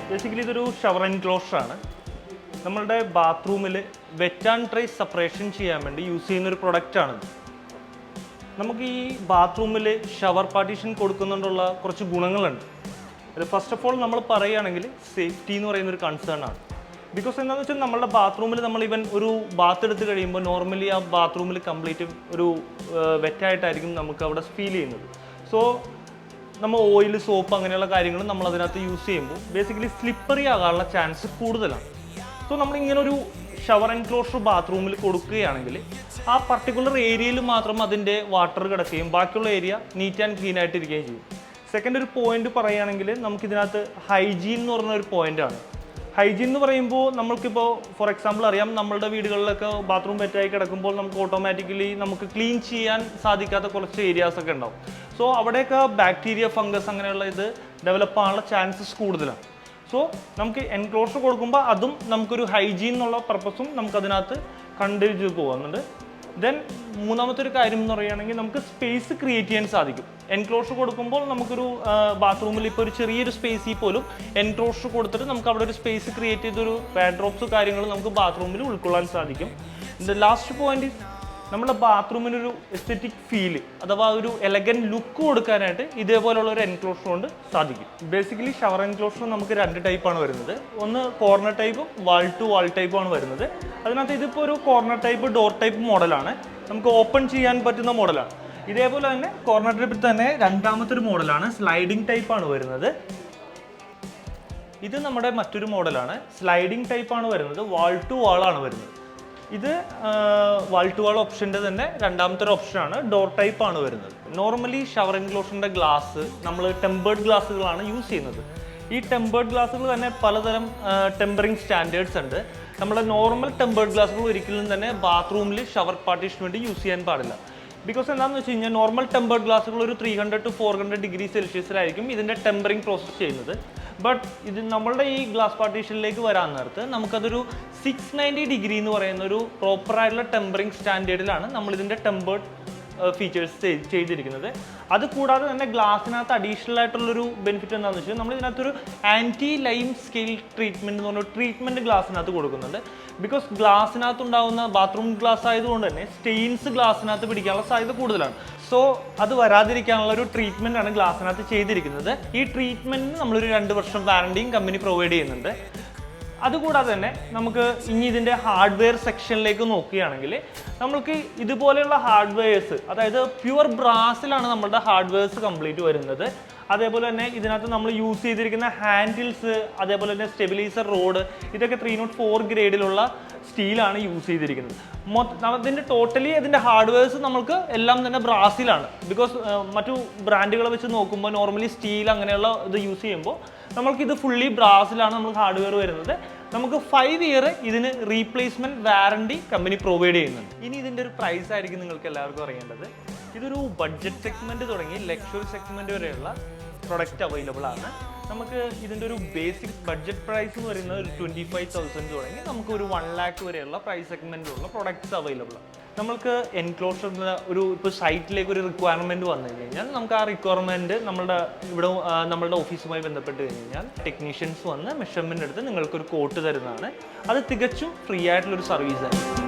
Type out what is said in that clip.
Basically ഇതൊരു shower എൻക്ലോഷറാണ്. നമ്മളുടെ ബാത്റൂമിൽ വെറ്റ് ആൻഡ് ഡ്രൈ സെപ്പറേഷൻ ചെയ്യാൻ വേണ്ടി യൂസ് ചെയ്യുന്നൊരു പ്രൊഡക്റ്റാണിത്. നമുക്ക് ഈ ബാത്റൂമിൽ ഷവർ പാർട്ടീഷൻ കൊടുക്കുന്നുണ്ടുള്ള കുറച്ച് ഗുണങ്ങളുണ്ട്. അത് ഫസ്റ്റ് ഓഫ് ഓൾ നമ്മൾ പറയുകയാണെങ്കിൽ സേഫ്റ്റി എന്ന് പറയുന്നൊരു കൺസേൺ ആണ്. ബിക്കോസ് എന്താണെന്ന് വെച്ചാൽ നമ്മളുടെ ബാത്റൂമിൽ നമ്മൾ ഈവൻ ഒരു ബാത്ത് എടുത്ത് കഴിയുമ്പോൾ നോർമലി ആ ബാത്റൂമിൽ കംപ്ലീറ്റ് ഒരു വെറ്റായിട്ടായിരിക്കും നമുക്ക് അവിടെ ഫീൽ ചെയ്യുന്നത്. സോ നമ്മൾ ഓയിൽ, സോപ്പ് അങ്ങനെയുള്ള കാര്യങ്ങൾ നമ്മൾ അതിനകത്ത് യൂസ് ചെയ്യുമ്പോൾ ബേസിക്കലി സ്ലിപ്പറി ആകാനുള്ള ചാൻസ് കൂടുതലാണ്. സോ നമ്മളിങ്ങനെ ഒരു ഷവർ എൻക്ലോഷർ ബാത്റൂമിൽ കൊടുക്കുകയാണെങ്കിൽ ആ പർട്ടിക്കുലർ ഏരിയയിൽ മാത്രം അതിൻ്റെ വാട്ടർ കിടക്കുകയും ബാക്കിയുള്ള ഏരിയ നീറ്റ് ആൻഡ് ക്ലീൻ ആയിട്ടിരിക്കുകയും ചെയ്യും. സെക്കൻഡ് ഒരു പോയിന്റ് പറയുകയാണെങ്കിൽ നമുക്കിതിനകത്ത് ഹൈജീൻ എന്ന് പറഞ്ഞ ഒരു പോയിൻ്റാണ്. ഹൈജീൻ എന്ന് പറയുമ്പോൾ നമ്മൾക്കിപ്പോൾ ഫോർ എക്സാമ്പിൾ അറിയാം, നമ്മളുടെ വീടുകളിലൊക്കെ ബാത്റൂം വെറ്റായി കിടക്കുമ്പോൾ നമുക്ക് ഓട്ടോമാറ്റിക്കലി നമുക്ക് ക്ലീൻ ചെയ്യാൻ സാധിക്കാത്ത കുറച്ച് ഏരിയാസൊക്കെ ഉണ്ടാവും. സോ അവിടെയൊക്കെ ബാക്ടീരിയ, ഫംഗസ് അങ്ങനെയുള്ള ഇത് ഡെവലപ്പ് ആകാനുള്ള ചാൻസസ് കൂടുതലാണ്. സോ നമുക്ക് എൻക്ലോഷർ കൊടുക്കുമ്പോൾ അതും നമുക്കൊരു ഹൈജീൻ എന്നുള്ള പർപ്പസും നമുക്കതിനകത്ത് കണ്ടിന്യൂ പോകുന്നുണ്ട്. ദെൻ മൂന്നാമത്തെ ഒരു കാര്യം എന്ന് പറയുകയാണെങ്കിൽ നമുക്ക് സ്പേസ് ക്രിയേറ്റ് ചെയ്യാൻ സാധിക്കും. എൻക്ലോഷർ കൊടുക്കുമ്പോൾ നമുക്കൊരു ബാത്റൂമിൽ ഇപ്പോൾ ഒരു ചെറിയൊരു സ്പേസിൽ പോലും എൻക്ലോഷർ കൊടുത്തിട്ട് നമുക്ക് അവിടെ ഒരു സ്പേസ് ക്രിയേറ്റ് ചെയ്തൊരു വാർഡ്രോബ്സ് കാര്യങ്ങൾ നമുക്ക് ബാത്റൂമിൽ ഉൾക്കൊള്ളാൻ സാധിക്കും. ലാസ്റ്റ് പോയിന്റ് നമ്മുടെ ബാത്റൂമിനൊരു എസ്തെറ്റിക് ഫീല് അഥവാ ഒരു എലഗൻറ്റ് ലുക്ക് കൊടുക്കാനായിട്ട് ഇതേപോലുള്ള ഒരു എൻക്ലോഷർ കൊണ്ട് സാധിക്കും. ബേസിക്കലി ഷവർ എൻക്ലോഷർ നമുക്ക് 2 ടൈപ്പാണ് വരുന്നത്. ഒന്ന് കോർണർ ടൈപ്പും വാൾ ടു വാൾ ടൈപ്പുമാണ് വരുന്നത്. അതിനകത്ത് ഇതിപ്പോൾ ഒരു കോർണർ ടൈപ്പ് ഡോർ ടൈപ്പ് മോഡലാണ്, നമുക്ക് ഓപ്പൺ ചെയ്യാൻ പറ്റുന്ന മോഡലാണ്. ഇതേപോലെ തന്നെ കോർണർ ടൈപ്പിൽ തന്നെ രണ്ടാമത്തെ ഒരു മോഡലാണ് സ്ലൈഡിംഗ് ടൈപ്പാണ് വരുന്നത്. ഇത് നമ്മുടെ മറ്റൊരു മോഡലാണ്, സ്ലൈഡിംഗ് ടൈപ്പാണ് വരുന്നത്, വാൾ ടു വാളാണ് വരുന്നത്. ഇത് വാൾ ടു വാൾ ഓപ്ഷൻ്റെ തന്നെ രണ്ടാമത്തെ ഒരു ഓപ്ഷനാണ്, ഡോർ ടൈപ്പ് ആണ് വരുന്നത്. നോർമലി ഷവർ എൻക്ലോഷറിൻ്റെ ഗ്ലാസ് നമ്മൾ ടെമ്പേർഡ് ഗ്ലാസ്സുകളാണ് യൂസ് ചെയ്യുന്നത്. ഈ ടെമ്പേർഡ് ഗ്ലാസ്സുകൾ തന്നെ പലതരം ടെമ്പറിങ് സ്റ്റാൻഡേർഡ്സ് ഉണ്ട്. നമ്മുടെ നോർമൽ ടെമ്പേർഡ് ഗ്ലാസ്സുകൾ ഒരിക്കലും തന്നെ ബാത്റൂമിൽ ഷവർ പാർട്ടീഷന് വേണ്ടി യൂസ് ചെയ്യാൻ പാടില്ല. ബിക്കോസ് എന്താണെന്ന് വെച്ച് കഴിഞ്ഞാൽ നോർമൽ ടെമ്പേർഡ് ഗ്ലാസ്സുകൾ ഒരു 300 to 400 ഡിഗ്രി സെൽഷ്യസിലായിരിക്കും ഇതിൻ്റെ ടെമ്പറിങ് പ്രോസസ്സ് ചെയ്യുന്നത്. ബട്ട് ഇത് നമ്മളുടെ ഈ ഗ്ലാസ് പാർട്ടീഷനിലേക്ക് വരാൻ നേരത്ത് നമുക്കതൊരു 690 ഡിഗ്രി എന്ന് പറയുന്ന ഒരു പ്രോപ്പറായിട്ടുള്ള ടെമ്പറിങ് സ്റ്റാൻഡേർഡിലാണ് നമ്മളിതിൻ്റെ ടെമ്പേർഡ് ഫീച്ചേഴ്സ് ചെയ്തിരിക്കുന്നത്. അത് കൂടാതെ തന്നെ ഗ്ലാസിനകത്ത് അഡീഷണൽ ആയിട്ടുള്ളൊരു ബെനിഫിറ്റ് എന്താണെന്ന് വെച്ചാൽ നമ്മൾ ഇതിനകത്തൊരു ആൻറ്റി ലൈം സ്കെയിൽ ട്രീറ്റ്മെൻറ്റ് എന്ന് പറഞ്ഞ ട്രീറ്റ്മെൻറ്റ് ഗ്ലാസിനകത്ത് കൊടുക്കുന്നുണ്ട്. ബിക്കോസ് ഗ്ലാസിനകത്ത് ഉണ്ടാകുന്ന ബാത്റൂം ഗ്ലാസ് ആയതുകൊണ്ട് തന്നെ സ്റ്റെയിൻസ് ഗ്ലാസിനകത്ത് പിടിക്കാനുള്ള സാധ്യത കൂടുതലാണ്. സോ അത് വരാതിരിക്കാനുള്ള ഒരു ട്രീറ്റ്മെൻ്റ് ആണ് ഗ്ലാസിനകത്ത് ചെയ്തിരിക്കുന്നത്. ഈ ട്രീറ്റ്മെൻറ്റിന് നമ്മളൊരു 2 വർഷം വാറണ്ടിയും കമ്പനി പ്രൊവൈഡ് ചെയ്യുന്നുണ്ട്. അതുകൂടാതെ തന്നെ നമുക്ക് ഇനി ഇതിൻ്റെ ഹാർഡ്വെയർ സെക്ഷനിലേക്ക് നോക്കുകയാണെങ്കിൽ നമ്മൾക്ക് ഇതുപോലെയുള്ള ഹാർഡ്വെയർസ്, അതായത് പ്യുവർ ബ്രാസിലാണ് നമ്മളുടെ ഹാർഡ്വെയർസ് കംപ്ലീറ്റ് വരുന്നത്. അതേപോലെ തന്നെ ഇതിനകത്ത് നമ്മൾ യൂസ് ചെയ്തിരിക്കുന്ന ഹാൻഡിൽസ്, അതേപോലെ തന്നെ സ്റ്റെബിലൈസർ റോഡ്, ഇതൊക്കെ 304 ഗ്രേഡിലുള്ള സ്റ്റീലാണ് യൂസ് ചെയ്തിരിക്കുന്നത്. അതിൻ്റെ ടോട്ടലി അതിൻ്റെ ഹാർഡ്വെയർസ് നമുക്ക് എല്ലാം തന്നെ ബ്രാസിലാണ്. ബിക്കോസ് മറ്റു ബ്രാൻഡുകളെ വെച്ച് നോക്കുമ്പോൾ നോർമലി സ്റ്റീൽ അങ്ങനെയുള്ള ഇത് യൂസ് ചെയ്യുമ്പോൾ നമ്മൾക്കിത് ഫുള്ളി ബ്രാസിലാണ് നമുക്ക് ഹാർഡ്വെയർ വരുന്നത്. നമുക്ക് 5 ഇയർ ഇതിന് റീപ്ലേസ്മെൻറ്റ് വാറണ്ടി കമ്പനി പ്രൊവൈഡ് ചെയ്യുന്നുണ്ട്. ഇനി ഇതിൻ്റെ ഒരു പ്രൈസ് ആയിരിക്കും നിങ്ങൾക്ക് എല്ലാവർക്കും അറിയേണ്ടത്. ഇതൊരു ബഡ്ജറ്റ് സെഗ്മെൻറ്റ് തുടങ്ങി ലക്ഷറി സെഗ്മെൻറ്റ് വരെയുള്ള പ്രൊഡക്റ്റ് അവൈലബിൾ ആണ്. നമുക്ക് ഇതിൻ്റെ ഒരു ബേസിക് ബഡ്ജറ്റ് പ്രൈസ് എന്ന് പറയുന്നത് ഒരു 25,000 തുടങ്ങി നമുക്ക് ഒരു 1 lakh വരെയുള്ള പ്രൈസ് സെഗ്മെൻറ്റിലുള്ള പ്രൊഡക്ട്സ് അവൈലബിൾ ആണ്. നമുക്ക് എൻക്ലോഷറിന് ഒരു ഇപ്പോൾ സൈറ്റിലേക്ക് ഒരു റിക്വയർമെൻറ്റ് വന്നു കഴിഞ്ഞാൽ നമുക്ക് ആ റിക്വയർമെൻറ്റ് നമ്മളുടെ ഓഫീസുമായി ബന്ധപ്പെട്ട് കഴിഞ്ഞാൽ ടെക്നീഷ്യൻസ് വന്ന് മെഷർമെൻ്റ് എടുത്ത് നിങ്ങൾക്കൊരു കോട്ട് തരുന്നതാണ്. അത് തികച്ചും ഫ്രീ ആയിട്ടുള്ളൊരു സർവീസാണ്.